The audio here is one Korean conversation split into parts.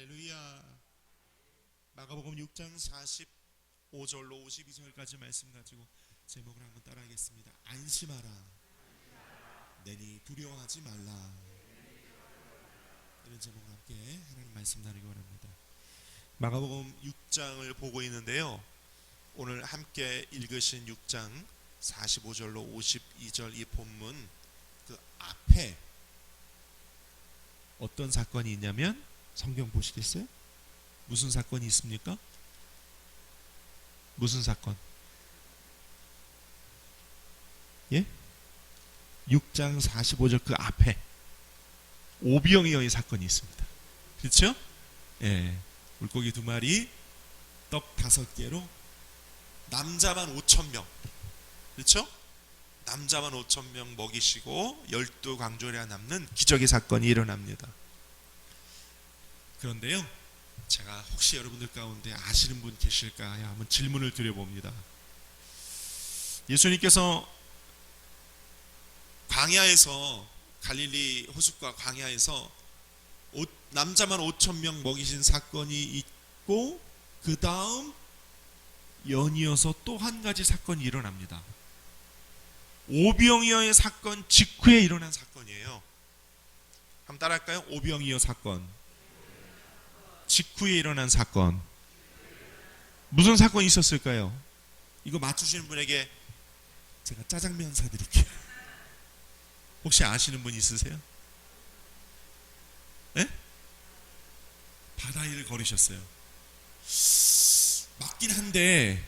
할렐루야. 마가복음 6장 45절로 52절까지 말씀 가지고 제목을 한번 따라하겠습니다. 안심하라. 내니 두려워하지 말라. 이런 제목과 함께 하나님 말씀 나누기 원합니다. 마가복음 6장을 보고 있는데요, 오늘 함께 읽으신 6장 45절로 52절 이 본문 그 앞에 어떤 사건이 있냐면, 성경 보시겠어요? 무슨 사건이 있습니까? 무슨 사건? 예? 6장 45절 그 앞에 오병이어의 사건이 있습니다. 그렇죠? 예. 물고기 2마리, 떡 5개로 남자만 5,000명. 그렇죠? 남자만 5,000명 먹이시고 12광주리가 남는 기적의 사건이 일어납니다. 그런데요, 제가 혹시 여러분들 가운데 아시는 분 계실까 한번 질문을 드려봅니다. 예수님께서 광야에서, 갈릴리 호숫가 광야에서 남자만 5,000명 먹이신 사건이 있고, 그 다음 연이어서 또 한 가지 사건이 일어납니다. 오병이어의 사건 직후에 일어난 사건이에요. 한번 따라할까요? 오병이어 사건 직후에 일어난 사건. 무슨 사건이 있었을까요? 이거 맞추시는 분에게 제가 짜장면 사드릴게요. 혹시 아시는 분 있으세요? 네? 바다 위를 걸으셨어요. 맞긴 한데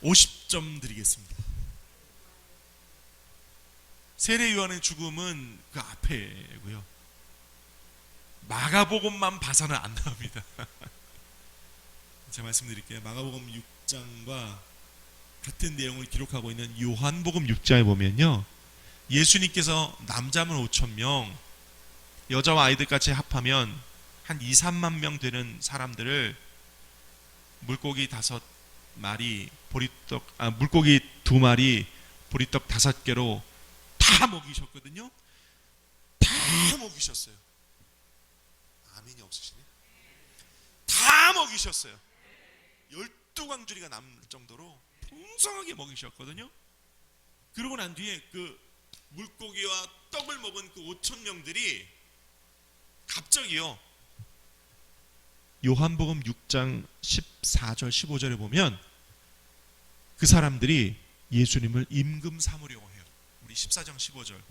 50점 드리겠습니다. 세례 요한의 죽음은 그 앞에고요, 마가복음만 봐서는 안 나옵니다. 제가 말씀드릴게요. 마가복음 6장과 같은 내용을 기록하고 있는 요한복음 6장에 보면요, 예수님께서 남자만 5,000명, 여자와 아이들까지 합하면 한 2, 3만 명 되는 사람들을 물고기 5마리, 물고기 2마리, 보리떡 5개로 다 먹이셨거든요. 다 먹이셨어요. 아멘이 없으시네. 다 먹이셨어요. 12광주리가 남을 정도로 풍성하게 먹이셨거든요. 그러고 난 뒤에 그 물고기와 떡을 먹은 그 5,000명들이 갑자기요, 요한복음 6장 14절 15절에 보면 그 사람들이 예수님을 임금 삼으려고 해요. 우리 14장 15절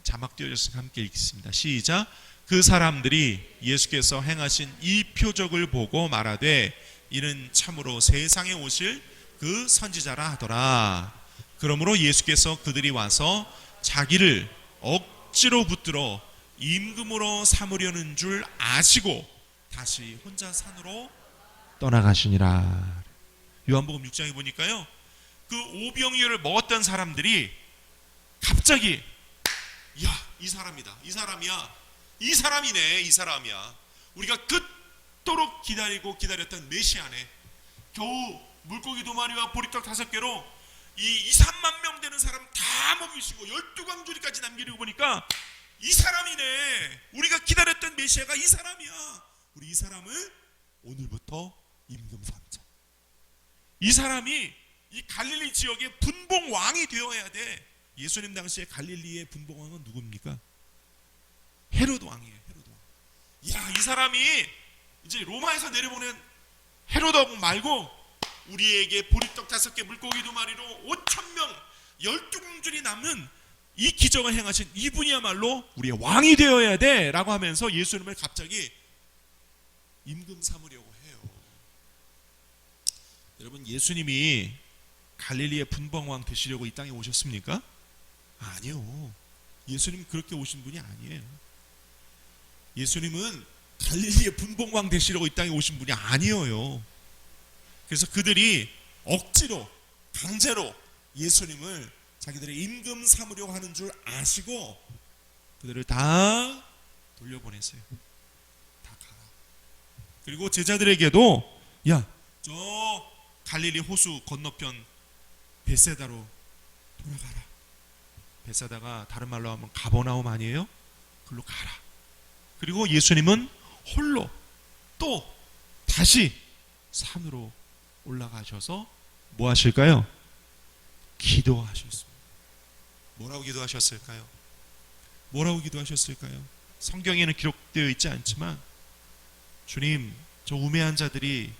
자막 띄워져서 함께 읽겠습니다. 시작. 그 사람들이 예수께서 행하신 이 표적을 보고 말하되 이는 참으로 세상에 오실 그 선지자라 하더라. 그러므로 예수께서 그들이 와서 자기를 억지로 붙들어 임금으로 삼으려는 줄 아시고 다시 혼자 산으로 떠나가시니라. 요한복음 6장에 보니까요, 그 오병이어를 먹었던 사람들이 갑자기, 야, 이 사람이다, 이 사람이야, 이 사람이네, 이 사람이야, 우리가 그토록 기다렸던 메시아네. 겨우 물고기 2마리와 보리떡 5개로 이 2, 3만 명 되는 사람 다 먹이시고 12광주리까지 남기려고 보니까 이 사람이네, 우리가 기다렸던 메시아가 이 사람이야. 우리 이 사람을 오늘부터 임금 삼자. 이 사람이 이 갈릴리 지역의 분봉왕이 되어야 돼. 예수님 당시에 갈릴리의 분봉왕은 누굽니까? 헤로드 왕이에요. 헤로드 왕. 야, 이 사람이 이제 로마에서 내려보낸 헤로드 왕 말고 우리에게 보리떡 5개, 물고기 2마리로 5,000명, 12광주리 남는 이 기적을 행하신 이분이야말로 우리의 왕이 되어야 돼 라고 하면서 예수님을 갑자기 임금 삼으려고 해요. 여러분, 예수님이 갈릴리의 분봉왕 되시려고 이 땅에 오셨습니까? 아니요. 예수님 그렇게 오신 분이 아니에요. 예수님은 갈릴리의 분봉왕 되시려고 이 땅에 오신 분이 아니에요. 그래서 그들이 억지로, 강제로 예수님을 자기들의 임금 삼으려고 하는 줄 아시고 그들을 다 돌려보냈어요. 다 가라. 그리고 제자들에게도, 야, 저 갈릴리 호수 건너편 베세다로 돌아가라. 베세다가 다른 말로 하면 가버나움 아니에요? 글로 가라. 그리고 예수님은 홀로 또 다시 산으로 올라가셔서 뭐 하실까요? 기도하셨습니다. 뭐라고 기도하셨을까요? 뭐라고 기도하셨을까요? 성경에는 기록되어 있지 않지만, 주님, 저 우매한 자들이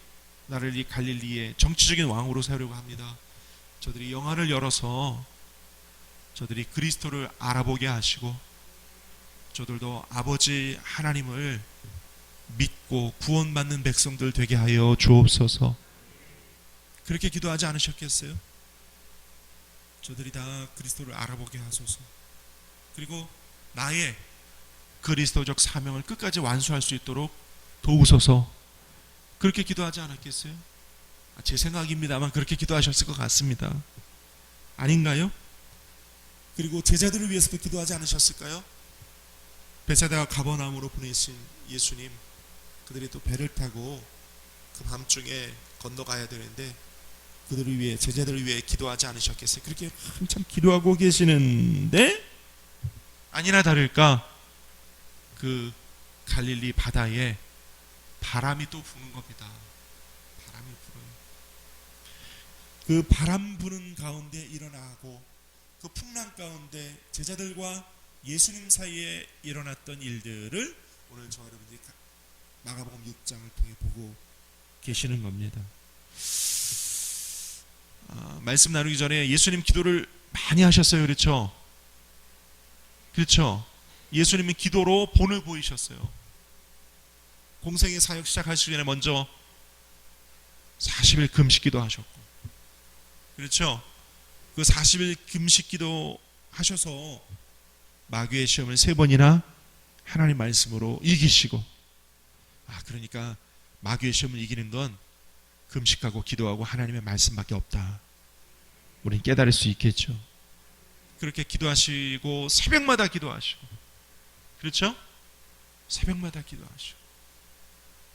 나를 이 갈릴리의 정치적인 왕으로 세우려고 합니다. 저들이 영안을 열어서 저들이 그리스도를 알아보게 하시고 저들도 아버지 하나님을 믿고 구원받는 백성들 되게 하여 주옵소서. 그렇게 기도하지 않으셨겠어요? 저들이 다 그리스도를 알아보게 하소서. 그리고 나의 그리스도적 사명을 끝까지 완수할 수 있도록 도우소서. 그렇게 기도하지 않았겠어요? 제 생각입니다만 그렇게 기도하셨을 것 같습니다. 아닌가요? 그리고 제자들을 위해서도 기도하지 않으셨을까요? 베세다와 가버나움으로 보내신 예수님, 그들이 또 배를 타고 그 밤중에 건너가야 되는데 그들을 위해, 제자들을 위해 기도하지 않으셨겠어요? 그렇게 한참 기도하고 계시는데 아니나 다를까 그 갈릴리 바다에 바람이 또 부는 겁니다. 바람이 불어요. 그 바람 부는 가운데 일어나고 그 풍랑 가운데 제자들과 예수님 사이에 일어났던 일들을 오늘 저와 여러분들이 마가복음 6장을 통해 보고 계시는 겁니다. 말씀 나누기 전에 예수님 기도를 많이 하셨어요. 그렇죠? 그렇죠? 예수님은 기도로 본을 보이셨어요. 공생의 사역 시작하시기 전에 먼저 40일 금식기도 하셨고, 그렇죠? 그 40일 금식기도 하셔서 마귀의 시험을 3번이나 하나님 말씀으로 이기시고, 그러니까 마귀의 시험을 이기는 건 금식하고 기도하고 하나님의 말씀밖에 없다. 우리는 깨달을 수 있겠죠. 그렇게 기도하시고 새벽마다 기도하시고, 그렇죠? 새벽마다 기도하시고,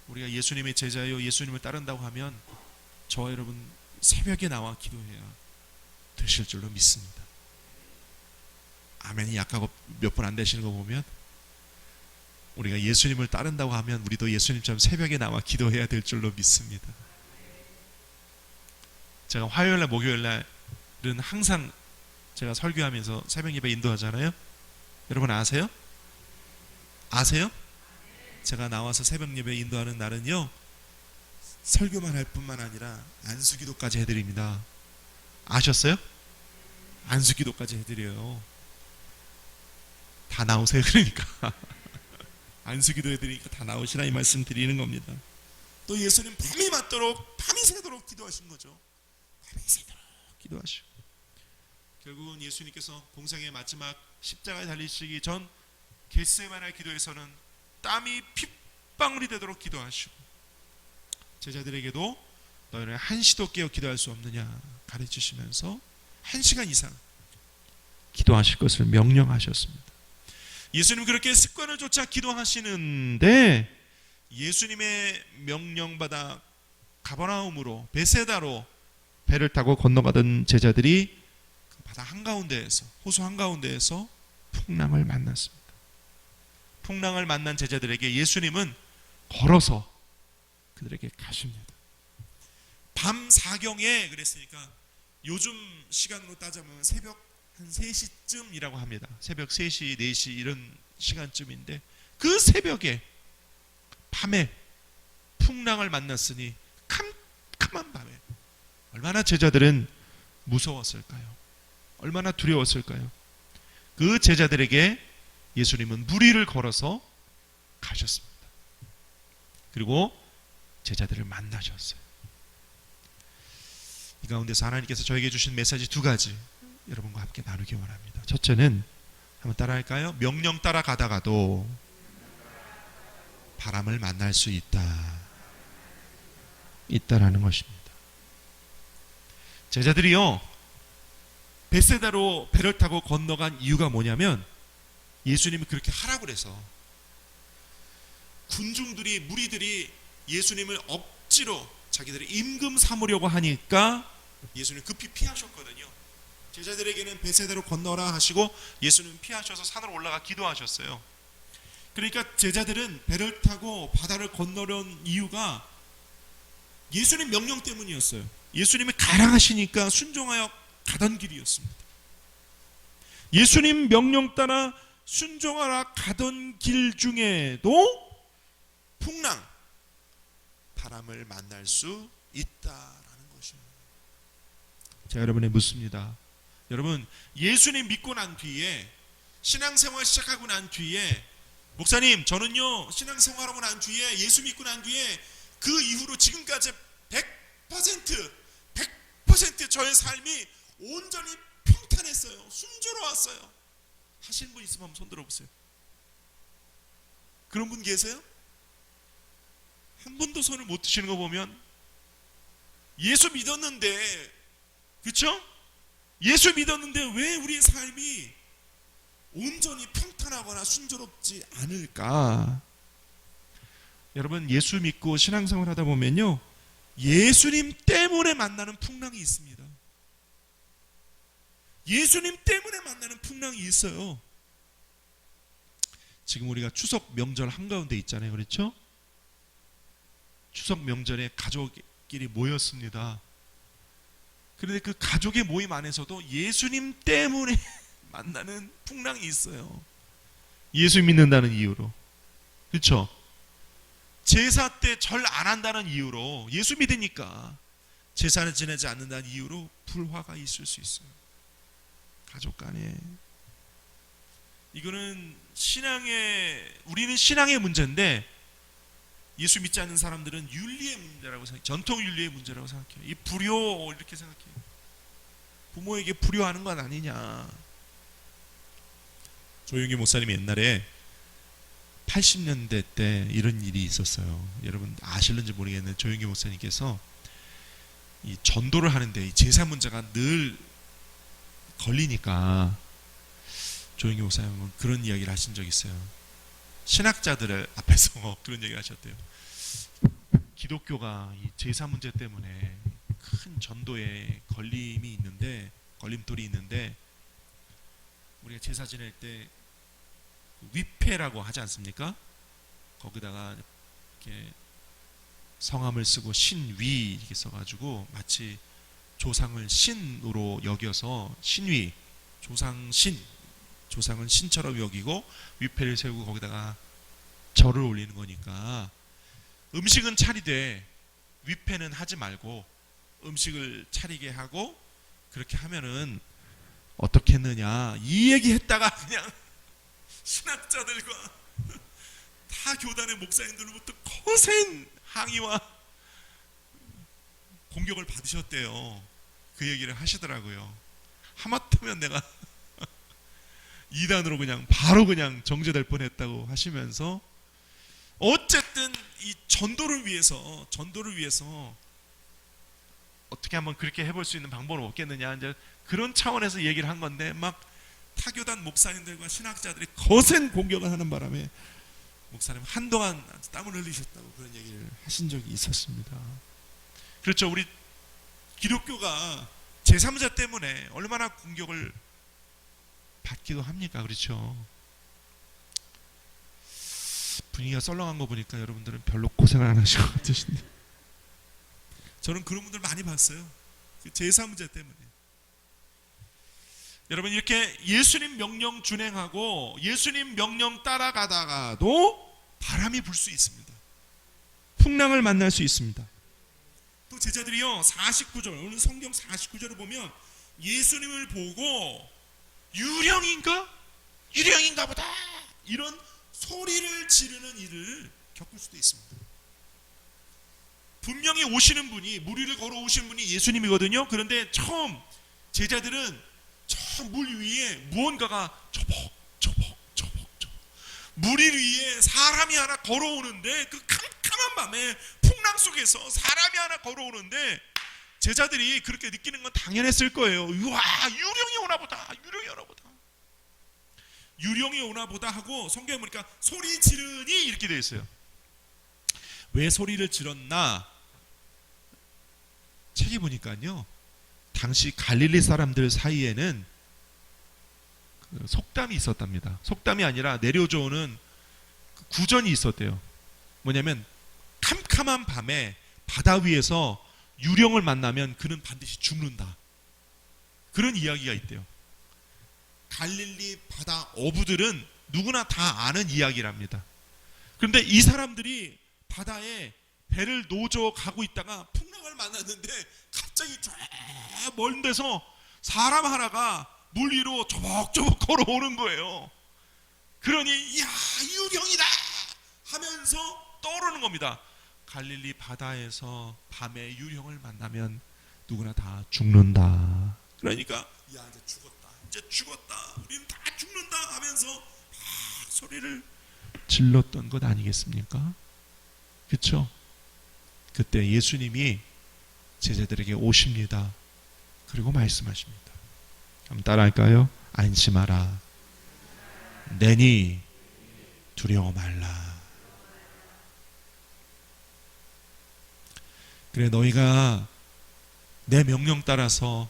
우리가 예수님의 제자요 예수님을 따른다고 하면 저와 여러분 새벽에 나와 기도해야 되실 줄로 믿습니다. 아멘이 약하고 몇 번 안 되시는 거 보면 우리가 예수님을 따른다고 하면 우리도 예수님처럼 새벽에 나와 기도해야 될 줄로 믿습니다. 제가 화요일날 목요일날은 항상 제가 설교하면서 새벽 예배 인도하잖아요. 여러분 아세요? 아세요? 제가 나와서 새벽 예배 인도하는 날은요, 설교만 할 뿐만 아니라 안수기도까지 해드립니다. 아셨어요? 안수기도까지 해드려요. 다 나오세요. 그러니까 안수기도 해드리니까 다 나오시라 이 말씀 드리는 겁니다. 또 예수님 밤이 맞도록 밤이 새도록 기도하신 거죠. 밤이 새도록 기도하시고, 결국은 예수님께서 공생의 마지막 십자가에 달리시기 전 겟세마네 기도에서는 땀이 핏방울이 되도록 기도하시고, 제자들에게도 너희는 한시도 깨어 기도할 수 없느냐 가르치시면서 1시간 이상 기도하실 것을 명령하셨습니다. 예수님 그렇게 습관을 쫓아 기도하시는데 예수님의 명령받아 가버나움으로 베세다로 배를 타고 건너가던 제자들이 그 바다 한가운데에서, 호수 한가운데에서 풍랑을 만났습니다. 풍랑을 만난 제자들에게 예수님은 걸어서 그들에게 가십니다. 밤 4경에 그랬으니까 요즘 시간으로 따지면 새벽 한 3시쯤이라고 합니다. 새벽 3시, 4시 이런 시간쯤인데 그 새벽에 밤에 풍랑을 만났으니 캄캄한 밤에 얼마나 제자들은 무서웠을까요? 얼마나 두려웠을까요? 그 제자들에게 예수님은 물 위를 걸어서 가셨습니다. 그리고 제자들을 만나셨어요. 이 가운데서 하나님께서 저에게 주신 메시지 2가지 여러분과 함께 나누기 원합니다. 첫째는 한번 따라할까요? 명령 따라 가다가도 바람을 만날 수 있다라는 것입니다. 제자들이요 베세다로 배를 타고 건너간 이유가 뭐냐면 예수님이 그렇게 하라고 그래서 군중들이, 무리들이 예수님을 억지로 자기들의 임금 삼으려고 하니까 예수님 급히 피하셨거든요. 제자들에게는 베세다로 건너라 하시고 예수님은 피하셔서 산으로 올라가 기도하셨어요. 그러니까 제자들은 배를 타고 바다를 건너려는 이유가 예수님 명령 때문이었어요. 예수님이 가라 하시니까 순종하여 가던 길이었습니다. 예수님 명령 따라 순종하라 가던 길 중에도 풍랑, 바람을 만날 수 있다라는 것이에요. 제가 여러분에 묻습니다. 여러분, 예수님 믿고 난 뒤에, 신앙생활 시작하고 난 뒤에, 목사님 저는요 신앙생활하고 난 뒤에, 예수 믿고 난 뒤에 그 이후로 지금까지 100% 저의 삶이 온전히 평탄했어요, 순조로웠어요 하시는 분 있으면 한번 손 들어보세요. 그런 분 계세요? 한 번도 손을 못 드시는 거 보면 예수 믿었는데, 그렇죠? 예수 믿었는데 왜 우리의 삶이 온전히 평탄하거나 순조롭지 않을까? 여러분, 예수 믿고 신앙생활 하다 보면요 예수님 때문에 만나는 풍랑이 있습니다. 예수님 때문에 만나는 풍랑이 있어요. 지금 우리가 추석 명절 한가운데 있잖아요, 그렇죠? 추석 명절에 가족끼리 모였습니다. 그런데 그 가족의 모임 안에서도 예수님 때문에 만나는 풍랑이 있어요. 예수 믿는다는 이유로, 그렇죠? 제사 때 절 안 한다는 이유로, 예수 믿으니까 제사를 지내지 않는다는 이유로 불화가 있을 수 있어요, 가족 간에. 이거는 우리는 신앙의 문제인데 예수 믿지 않는 사람들은 윤리의 문제라고 생각해요. 전통 윤리의 문제라고 생각해요. 이 불효 이렇게 생각해요. 부모에게 불효하는 건 아니냐. 조용기 목사님이 옛날에 80년대 때 이런 일이 있었어요. 여러분 아실는지 모르겠는데 조용기 목사님께서 이 전도를 하는데 이 제사 문제가 늘 걸리니까 조용기 목사님은 그런 이야기를 하신 적이 있어요. 신학자들 앞에서 그런 얘기를 하셨대요. 기독교가 이 제사 문제 때문에 큰 전도에 걸림돌이 있는데 우리가 제사 지낼 때 위패라고 하지 않습니까? 거기다가 이렇게 성함을 쓰고 신위 이렇게 써가지고 마치 조상을 신으로 여겨서 신위, 조상은 신처럼 여기고 위패를 세우고 거기다가 절을 올리는 거니까 음식은 차리되 위패는 하지 말고 음식을 차리게 하고 그렇게 하면은 어떻게 했느냐 이 얘기 했다가 그냥 신학자들과 타 교단의 목사님들로부터 거센 항의와 공격을 받으셨대요. 그 얘기를 하시더라고요. 하마터면 내가 이단으로 바로 정죄될 뻔했다고 하시면서, 어쨌든 이 전도를 위해서 어떻게 한번 그렇게 해볼 수 있는 방법은 없겠느냐, 이제 그런 차원에서 얘기를 한 건데, 막 타교단 목사님들과 신학자들이 거센 공격을 하는 바람에 목사님 한동안 땀을 흘리셨다고 그런 얘기를 하신 적이 있었습니다. 그렇죠. 우리 기독교가 제3자 때문에 얼마나 공격을 받기도 합니까? 그렇죠. 분위기가 썰렁한 거 보니까 여러분들은 별로 고생을 안 하실 것 같으신데, 저는 그런 분들 많이 봤어요. 제사 문제 때문에. 여러분, 이렇게 예수님 명령 준행하고 예수님 명령 따라가다가도 바람이 불 수 있습니다. 풍랑을 만날 수 있습니다. 또 제자들이요 49절, 오늘 성경 49절을 보면 예수님을 보고 유령인가 보다 이런 소리를 지르는 일을 겪을 수도 있습니다. 분명히 오시는 분이, 무리를 걸어오시는 분이 예수님이거든요. 그런데 처음 제자들은 저 물 위에 무언가가 저벅 무리 위에 사람이 하나 걸어오는데, 그 캄캄한 밤에 풍랑 속에서 사람이 하나 걸어오는데 제자들이 그렇게 느끼는 건 당연했을 거예요. 우와, 유령이 오나 보다. 유령이 오나 보다 하고 성경에 보니까 소리 지르니 이렇게 되어 있어요. 왜 소리를 질렀나? 책에 보니까요, 당시 갈릴리 사람들 사이에는 그 속담이 있었답니다. 속담이 아니라 내려져오는 구전이 있었대요. 뭐냐면 캄캄한 밤에 바다 위에서 유령을 만나면 그는 반드시 죽는다. 그런 이야기가 있대요. 갈릴리 바다 어부들은 누구나 다 아는 이야기랍니다. 그런데 이 사람들이 바다에 배를 노저 가고 있다가 풍랑을 만났는데 갑자기 저 먼 데서 사람 하나가 물 위로 조목조목 걸어오는 거예요. 그러니 이야 유령이다 하면서 떠오르는 겁니다. 갈릴리 바다에서 밤에 유령을 만나면 누구나 다 죽는다. 그러니까 야 이제 죽었다 우리는 다 죽는다 하면서 막 소리를 질렀던 것 아니겠습니까? 그렇죠? 그때 예수님이 제자들에게 오십니다. 그리고 말씀하십니다. 한번 따라할까요? 안심하라. 내니 두려워 말라. 그래 너희가 내 명령 따라서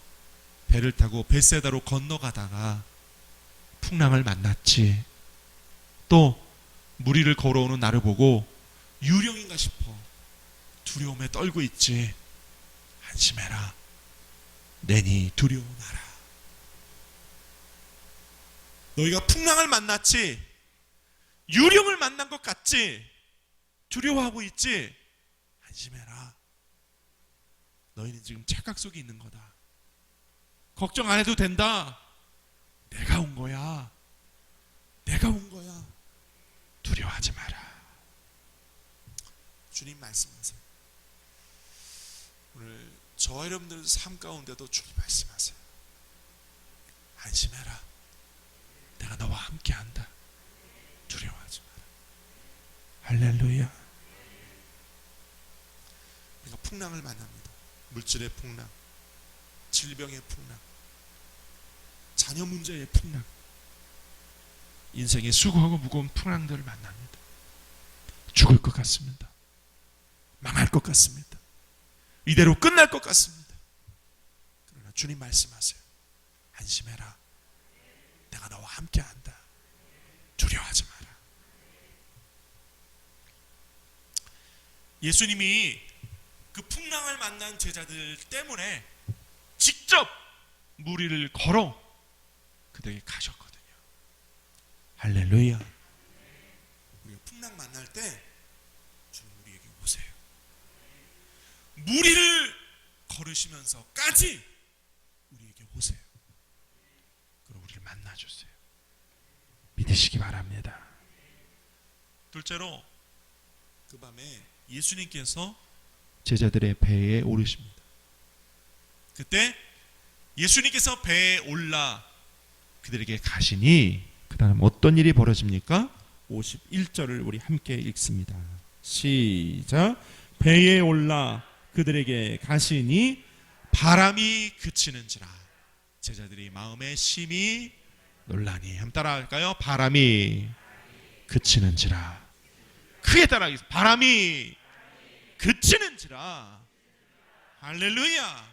배를 타고 벳세다로 건너가다가 풍랑을 만났지. 또 물 위를 걸어오는 나를 보고 유령인가 싶어 두려움에 떨고 있지. 안심해라. 내니 두려워 마라. 너희가 풍랑을 만났지. 유령을 만난 것 같지. 두려워하고 있지. 안심해라. 너희는 지금 착각 속에 있는 거다. 걱정 안 해도 된다. 내가 온 거야. 내가 온 거야. 두려워하지 마라. 주님 말씀하세요. 오늘 저와 여러분들 삶 가운데도 주님 말씀하세요. 안심해라. 내가 너와 함께 한다. 두려워하지 마라. 할렐루야. 우리가 풍랑을 만납니다. 물질의 풍랑, 질병의 풍랑, 자녀 문제의 풍랑, 인생의 수고하고 무거운 풍랑들을 만납니다. 죽을 것 같습니다. 망할 것 같습니다. 이대로 끝날 것 같습니다. 그러나 주님 말씀하세요. 안심해라. 내가 너와 함께 한다. 두려워하지 마라. 예수님이 그 풍랑을 만난 제자들 때문에 직접 물 위를 걸어 그들에게 가셨거든요. 할렐루야. 우리가 풍랑 만날 때 주님 우리에게 오세요. 물 위를 걸으시면서까지 우리에게 오세요. 그리고 우리를 만나주세요. 믿으시기 바랍니다. 둘째로 그 밤에 예수님께서 제자들의 배에 오르십니다. 그때 예수님께서 배에 올라 그들에게 가시니 그 다음 어떤 일이 벌어집니까? 51절을 우리 함께 읽습니다. 시작. 배에 올라 그들에게 가시니 바람이 그치는지라 제자들이 마음에 심히 놀라니. 한번 따라할까요? 바람이 그치는지라. 크게 따라하겠습니다. 바람이 그치는지라. 할렐루야.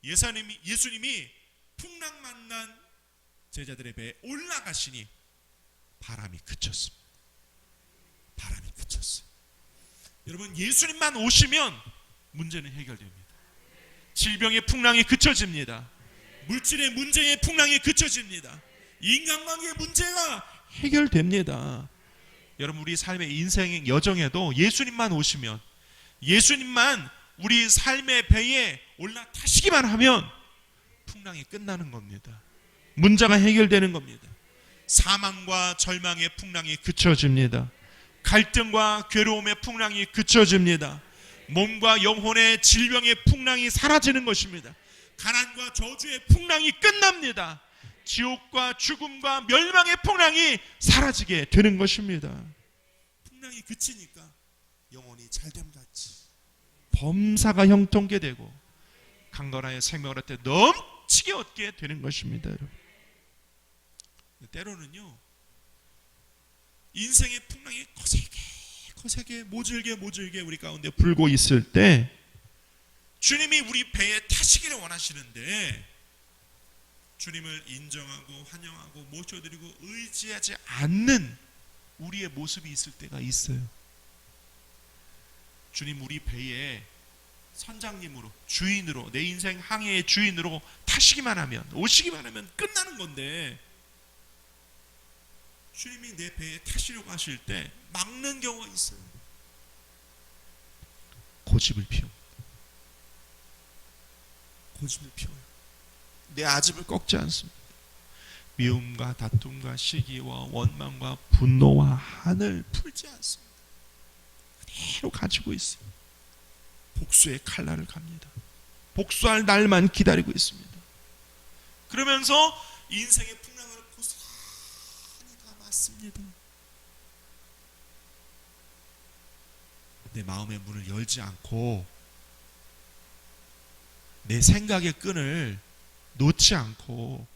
예수님이 풍랑 만난 제자들의 배에 올라가시니 바람이 그쳤습니다. 바람이 그쳤어요. 여러분 예수님만 오시면 문제는 해결됩니다. 질병의 풍랑이 그쳐집니다. 물질의 문제의 풍랑이 그쳐집니다. 인간관계의 문제가 해결됩니다. 여러분 우리 삶의 인생의 여정에도 예수님만 오시면, 예수님만 우리 삶의 배에 올라타시기만 하면 풍랑이 끝나는 겁니다. 문제가 해결되는 겁니다. 사망과 절망의 풍랑이 그쳐집니다. 갈등과 괴로움의 풍랑이 그쳐집니다. 몸과 영혼의 질병의 풍랑이 사라지는 것입니다. 가난과 저주의 풍랑이 끝납니다. 지옥과 죽음과 멸망의 풍랑이 사라지게 되는 것입니다. 풍랑이 그치니까 영혼이 잘됨같이 범사가 형통케 되고 강건하여 생명을 얻되 넘치게 얻게 되는 것입니다. 여러분. 때로는요 인생의 풍랑이 거세게 모질게 우리 가운데 불고 있을 때 주님이 우리 배에 타시기를 원하시는데 주님을 인정하고 환영하고 모셔드리고 의지하지 않는 우리의 모습이 있을 때가 있어요. 주님 우리 배에 선장님으로, 주인으로, 내 인생 항해의 주인으로 타시기만 하면, 오시기만 하면 끝나는 건데, 주님이 내 배에 타시려고 하실 때 막는 경우가 있어요. 고집을 피웁니다. 고집을 피워요. 내 아집을 꺾지 않습니다. 미움과 다툼과 시기와 원망과 분노와 한을 풀지 않습니다. 그대로 가지고 있어요. 복수의 칼날을 갑니다. 복수할 날만 기다리고 있습니다. 그러면서 인생의 풍랑을 고스란히 감았습니다. 내 마음의 문을 열지 않고 내 생각의 끈을 놓지 않고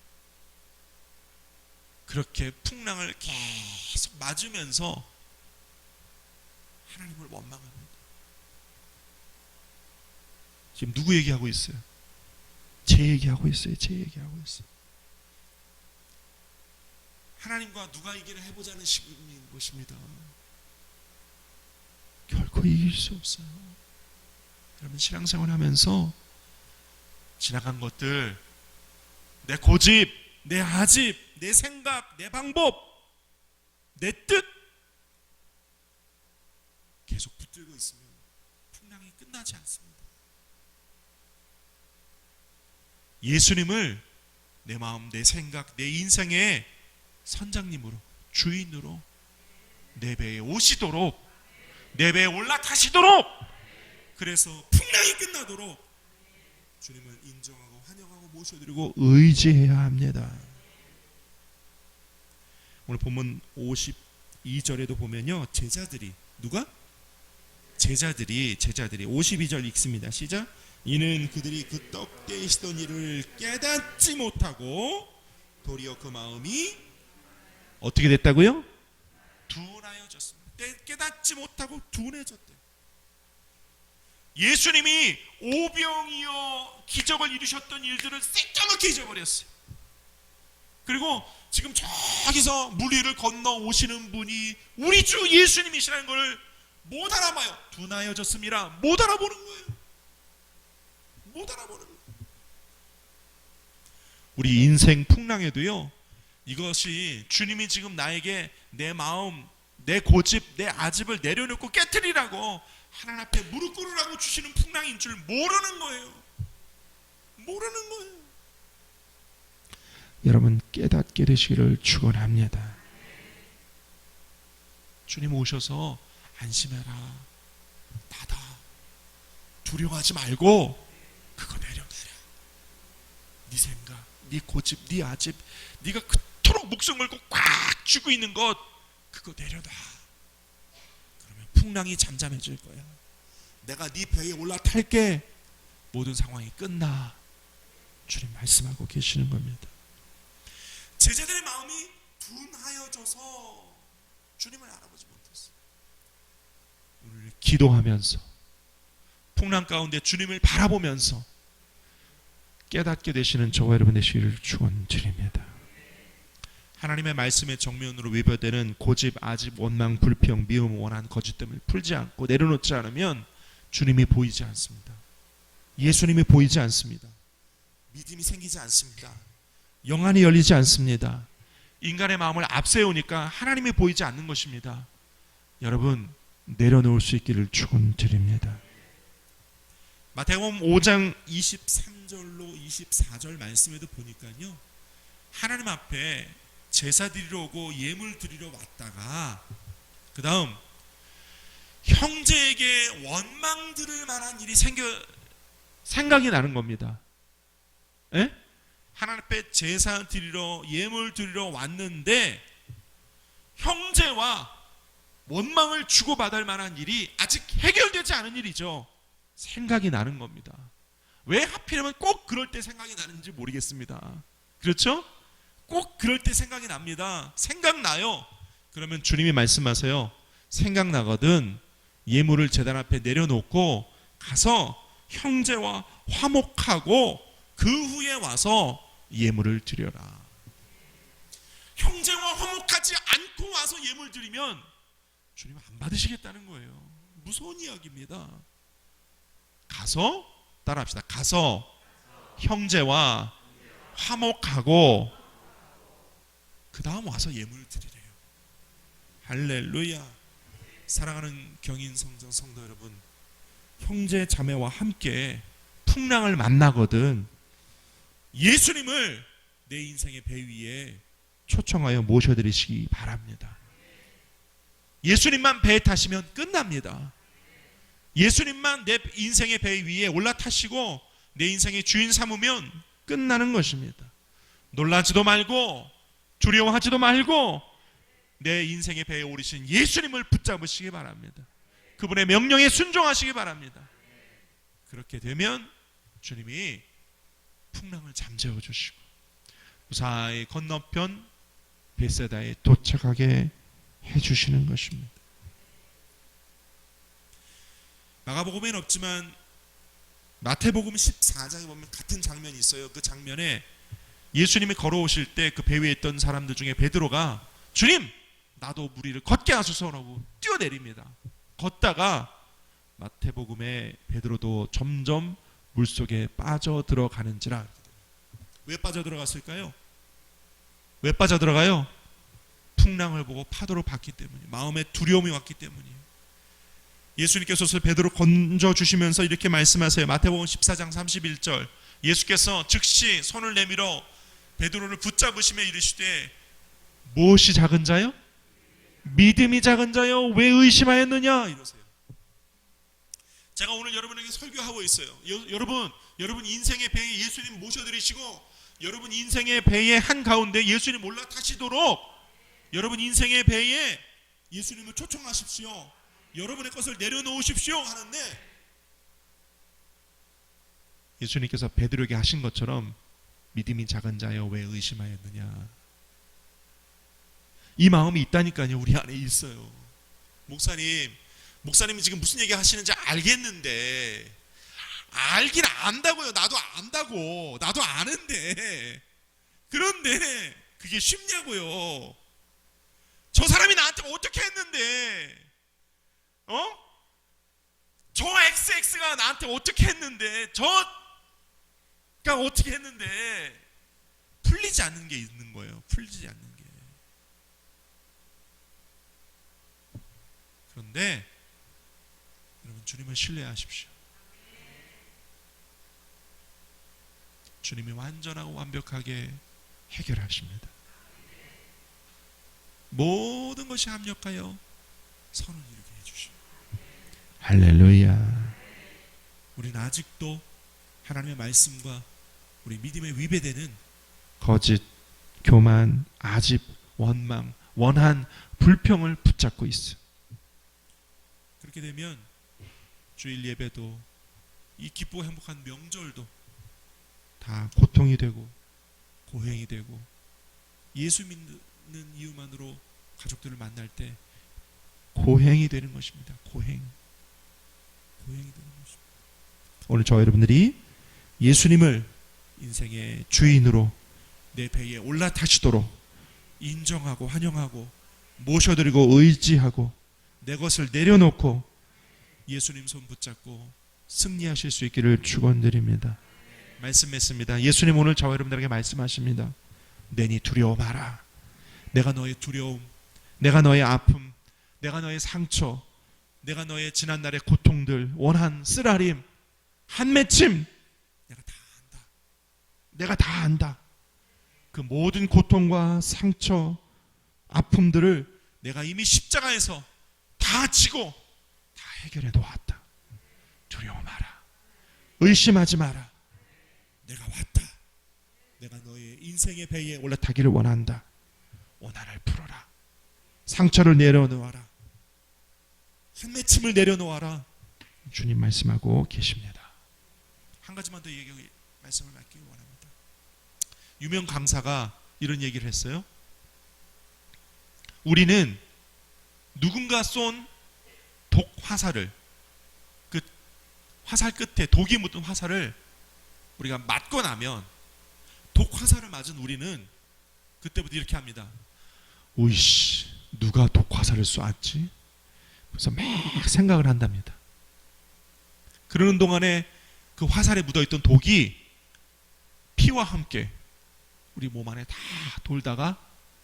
그렇게 풍랑을 계속 맞으면서 하나님을 원망합니다. 지금 누구 얘기하고 있어요? 제 얘기하고 있어요. 제 얘기하고 있어요. 하나님과 누가 이기를 해보자는 식인 것입니다. 결코 이길 수 없어요. 여러분 신앙생활 하면서 지나간 것들, 내 고집, 내 아집, 내 생각, 내 방법, 내 뜻 계속 붙들고 있으면 풍랑이 끝나지 않습니다. 예수님을 내 마음, 내 생각, 내 인생의 선장님으로, 주인으로 내 배에 오시도록, 내 배에 올라타시도록, 그래서 풍랑이 끝나도록 주님을 인정하고 환영하고 모셔드리고 의지해야 합니다. 오늘 본문 52절에도 보면요, 제자들이, 누가? 제자들이 52절 읽습니다. 시작. 이는 그들이 그 떡 떼시던 일을 깨닫지 못하고 도리어 그 마음이 어떻게 됐다고요? 둔하여졌습니다. 깨닫지 못하고 둔해졌대요. 예수님이 오병이어 기적을 이루셨던 일들을 새까맣게 잊어버렸어요. 그리고 지금 저기서 물 위를 건너 오시는 분이 우리 주 예수님이시라는 걸 못 알아봐요. 둔하여졌습니다. 못 알아보는 거예요. 못 알아보는 거예요. 우리 인생 풍랑에도요, 이것이 주님이 지금 나에게 내 마음, 내 고집, 내 아집을 내려놓고 깨트리라고 하나님 앞에 무릎 꿇으라고 주시는 풍랑인 줄 모르는 거예요. 모르는 거예요. 여러분 깨닫게 되시기를 축원합니다. 주님 오셔서 안심해라, 나다, 두려워하지 말고 그거 내려놔라. 네 생각, 네 고집, 네 아집, 네가 그토록 목숨 걸고 꽉 쥐고 있는 것 그거 내려놔. 그러면 풍랑이 잠잠해질 거야. 내가 네 배에 올라탈게. 모든 상황이 끝나. 주님 말씀하고 계시는 겁니다. 제자들의 마음이 둔하여져서 주님을 알아보지 못했어요. 오늘 기도하면서 풍랑 가운데 주님을 바라보면서 깨닫게 되시는 저와 여러분 되시기를 축원드립니다. 하나님의 말씀의 정면으로 외벼되는 고집, 아집, 원망, 불평, 미움, 원한, 거짓됨을 풀지 않고 내려놓지 않으면 주님이 보이지 않습니다. 예수님이 보이지 않습니다. 믿음이 생기지 않습니다. 영안이 열리지 않습니다. 인간의 마음을 앞세우니까 하나님이 보이지 않는 것입니다. 여러분 내려놓을 수 있기를 축원드립니다. 마태복음 5장 23절로 24절 말씀에도 보니까요, 하나님 앞에 제사 드리러 오고 예물 드리러 왔다가 그 다음 형제에게 원망 들을 만한 일이 생각이 나는 겁니다. 에? 하나님 앞에 제사 드리러 예물 드리러 왔는데 형제와 원망을 주고받을 만한 일이 아직 해결되지 않은 일이죠. 생각이 나는 겁니다. 왜 하필이면 꼭 그럴 때 생각이 나는지 모르겠습니다. 그렇죠? 꼭 그럴 때 생각이 납니다. 생각나요. 그러면 주님이 말씀하세요. 생각나거든 예물을 제단 앞에 내려놓고 가서 형제와 화목하고 그 후에 와서 예물을 드려라. 형제와 화목하지 받지 않고 와서 예물 드리면 주님 안 받으시겠다는 거예요. 무서운 이야기입니다. 가서 따라합시다. 가서 형제와 화목하고 그 다음 와서 예물을 드리래요. 할렐루야. 사랑하는 경인 성도 여러분, 형제 자매와 함께 풍랑을 만나거든 예수님을 내 인생의 배 위에 초청하여 모셔드리시기 바랍니다. 예수님만 배에 타시면 끝납니다. 예수님만 내 인생의 배 위에 올라타시고 내 인생의 주인 삼으면 끝나는 것입니다. 놀라지도 말고 두려워하지도 말고 내 인생의 배에 오르신 예수님을 붙잡으시기 바랍니다. 그분의 명령에 순종하시기 바랍니다. 그렇게 되면 주님이 풍랑을 잠재워 주시고 무사히 건너편 베세다에 도착하게 해주시는 것입니다. 마가복음에는 없지만 마태복음 14장에 보면 같은 장면이 있어요. 그 장면에 예수님이 걸어오실 때 그 배 위에 있던 사람들 중에 베드로가 주님 나도 무리를 걷게 하소서라고 뛰어내립니다. 걷다가 마태복음에 베드로도 점점 물속에 빠져들어가는지라. 왜 빠져들어갔을까요? 왜 빠져들어가요? 풍랑을 보고 파도로 봤기 때문이에요. 마음에 두려움이 왔기 때문이에요. 예수님께서 베드로 건져주시면서 이렇게 말씀하세요. 마태복음 14장 31절 예수께서 즉시 손을 내밀어 베드로를 붙잡으시며 이르시되 무엇이 작은 자요? 믿음이 작은 자요 왜 의심하였느냐 이러세요. 제가 오늘 여러분에게 설교하고 있어요. 여러분 인생의 배에 예수님 모셔드리시고 여러분 인생의 배의 한가운데 예수님 올라타시도록 여러분 인생의 배에 예수님을 초청하십시오. 여러분의 것을 내려놓으십시오 하는데 예수님께서 베드로에게 하신 것처럼 믿음이 작은 자여 왜 의심하였느냐. 이 마음이 있다니까요. 우리 안에 있어요. 목사님이 지금 무슨 얘기 하시는지 알겠는데 알긴 안다고요. 나도 안다고. 나도 아는데 그런데 그게 쉽냐고요. 저 사람이 나한테 어떻게 했는데 저 XX가 나한테 어떻게 했는데 저가 어떻게 했는데 풀리지 않는 게 있는 거예요. 풀리지 않는 게. 그런데 여러분 주님을 신뢰하십시오. 주님이 완전하고 완벽하게 해결하십니다. 모든 것이 합력하여 선을 이루게 해주시오. 할렐루야. 우리는 아직도 하나님의 말씀과 우리 믿음에 위배되는 거짓, 교만, 아집, 원망, 원한, 불평을 붙잡고 있어. 그렇게 되면 주일 예배도 이 기쁘고 행복한 명절도 다 고통이 되고 고행이 되고 예수 믿는 이유만으로 가족들을 만날 때 고행이 되는 것입니다. 고행이 되는 것입니다. 오늘 저와 여러분들이 예수님을 인생의 주인으로 내 배에 올라타시도록 인정하고 환영하고 모셔드리고 의지하고 내 것을 내려놓고 예수님 손 붙잡고 승리하실 수 있기를 축원드립니다. 말씀 맺습니다. 예수님 오늘 저와 여러분들에게 말씀하십니다. 내니 두려워 마라. 내가 너의 두려움, 내가 너의 아픔, 내가 너의 상처, 내가 너의 지난날의 고통들, 원한, 쓰라림, 한맺힘 내가 다 안다. 내가 다 안다. 그 모든 고통과 상처, 아픔들을 내가 이미 십자가에서 다 지고 다 해결해 놓았다. 두려워 마라. 의심하지 마라. 내가 왔다. 내가 너의 인생의 배에 올라타기를 원한다. 원한을 풀어라. 상처를 내려놓아라. 한맺힘을 내려놓아라. 주님 말씀하고 계십니다. 한 가지만 더 말씀을 맡기기 원합니다. 유명 강사가 이런 얘기를 했어요. 우리는 누군가 쏜 독 화살을, 그 화살 끝에 독이 묻은 화살을 우리가 맞고 나면, 독 화살을 맞은 우리는 그때부터 이렇게 합니다. 오이씨, 누가 독화살을 쏘았지? 그래서 막 생각을 한답니다. 그러는 동안에 그 화살에 묻어있던 독이 피와 함께 우리 몸 안에 다 돌다가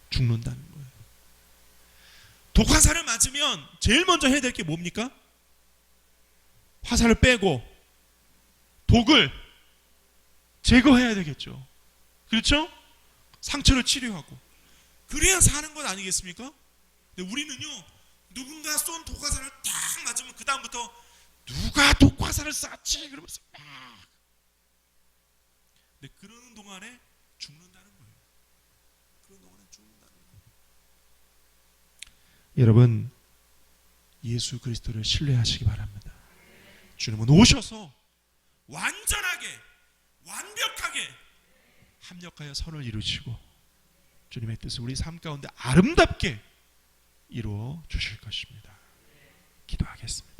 죽는다는 거예요. 독화살을 맞으면 제일 먼저 해야 될 게 뭡니까? 화살을 빼고 독을 제거해야 되겠죠. 그렇죠? 상처를 치료하고 그래야 사는 것 아니겠습니까? 근데 우리는요, 누군가 쏜 독화살을 딱 맞으면 그 다음부터 누가 독화살을 쐈지? 그러면서 막. 근데 그러는 동안에 죽는다는 거예요. 그러는 동안에 죽는다는 거예요. 여러분, 예수 그리스도를 신뢰하시기 바랍니다. 주님은 오셔서 완전하게, 완벽하게 합력하여 선을 이루시고 주님의 뜻을 우리 삶 가운데 아름답게 이루어 주실 것입니다. 기도하겠습니다.